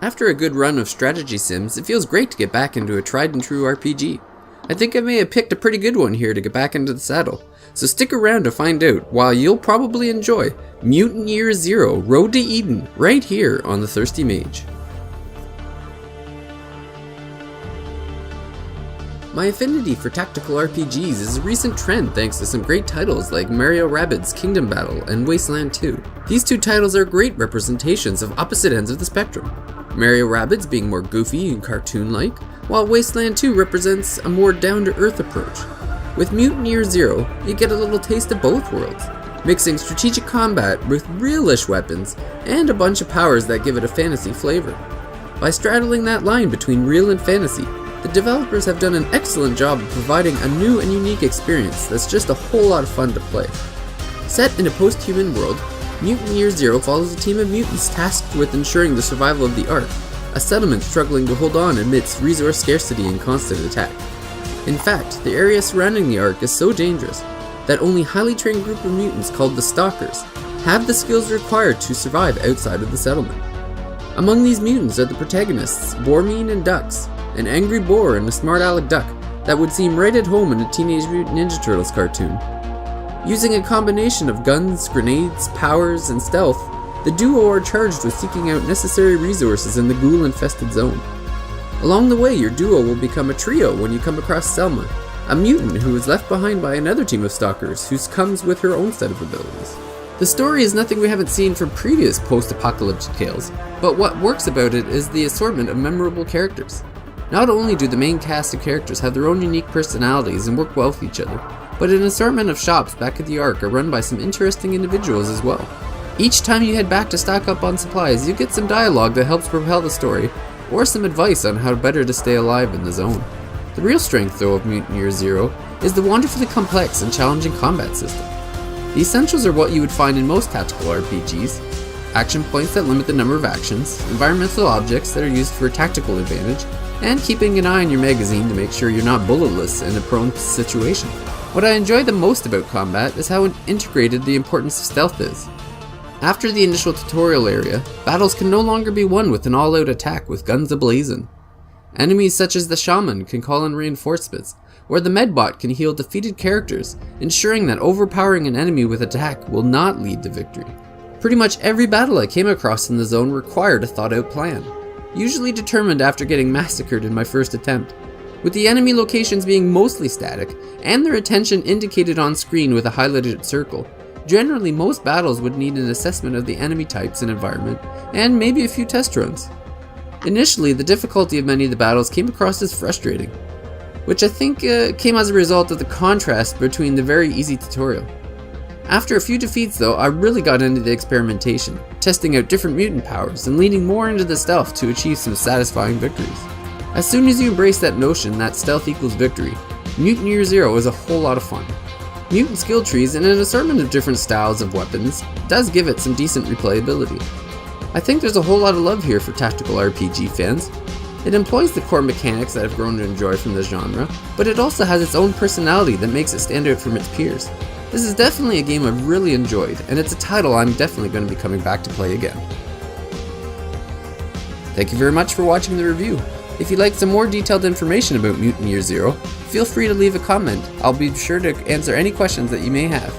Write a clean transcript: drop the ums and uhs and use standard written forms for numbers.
After a good run of strategy sims, it feels great to get back into a tried and true RPG. I think I may have picked a pretty good one here to get back into the saddle, so stick around to find out while you'll probably enjoy Mutant Year Zero Road to Eden right here on The Thirsty Mage. My affinity for tactical RPGs is a recent trend thanks to some great titles like Mario Rabbids Kingdom Battle and Wasteland 2. These two titles are great representations of opposite ends of the spectrum. Mario Rabbids being more goofy and cartoon-like, while Wasteland 2 represents a more down-to-earth approach. With Mutant Year Zero, you get a little taste of both worlds, mixing strategic combat with realish weapons and a bunch of powers that give it a fantasy flavor. By straddling that line between real and fantasy, the developers have done an excellent job of providing a new and unique experience that's just a whole lot of fun to play. Set in a post-human world, Mutant Year Zero follows a team of mutants tasked with ensuring the survival of the Ark, a settlement struggling to hold on amidst resource scarcity and constant attack. In fact, the area surrounding the Ark is so dangerous that only highly trained group of mutants called the Stalkers have the skills required to survive outside of the settlement. Among these mutants are the protagonists, Bormine and Dux, an angry boar and a smart aleck duck that would seem right at home in a Teenage Mutant Ninja Turtles cartoon. Using a combination of guns, grenades, powers, and stealth, the duo are charged with seeking out necessary resources in the ghoul-infested zone. Along the way, your duo will become a trio when you come across Selma, a mutant who was left behind by another team of stalkers who comes with her own set of abilities. The story is nothing we haven't seen from previous post-apocalyptic tales, but what works about it is the assortment of memorable characters. Not only do the main cast of characters have their own unique personalities and work well with each other, but an assortment of shops back at the Ark are run by some interesting individuals as well. Each time you head back to stock up on supplies, you get some dialogue that helps propel the story, or some advice on how better to stay alive in the zone. The real strength, though, of Mutant Year Zero is the wonderfully complex and challenging combat system. The essentials are what you would find in most tactical RPGs: action points that limit the number of actions, environmental objects that are used for tactical advantage, and keeping an eye on your magazine to make sure you're not bulletless in a prone situation. What I enjoy the most about combat is how integrated the importance of stealth is. After the initial tutorial area, battles can no longer be won with an all-out attack with guns ablazing. Enemies such as the Shaman can call in reinforcements, or the Medbot can heal defeated characters, ensuring that overpowering an enemy with attack will not lead to victory. Pretty much every battle I came across in the zone required a thought-out plan, usually determined after getting massacred in my first attempt. With the enemy locations being mostly static, and their attention indicated on screen with a highlighted circle, generally most battles would need an assessment of the enemy types and environment, and maybe a few test runs. Initially, the difficulty of many of the battles came across as frustrating, which I think came as a result of the contrast between the very easy tutorial. After a few defeats though, I really got into the experimentation, testing out different mutant powers and leaning more into the stealth to achieve some satisfying victories. As soon as you embrace that notion that stealth equals victory, Mutant Year Zero is a whole lot of fun. Mutant skill trees and an assortment of different styles of weapons does give it some decent replayability. I think there's a whole lot of love here for tactical RPG fans. It employs the core mechanics that I've grown to enjoy from the genre, but it also has its own personality that makes it stand out from its peers. This is definitely a game I've really enjoyed, and it's a title I'm definitely going to be coming back to play again. Thank you very much for watching the review. If you'd like some more detailed information about Mutant Year Zero, feel free to leave a comment. I'll be sure to answer any questions that you may have.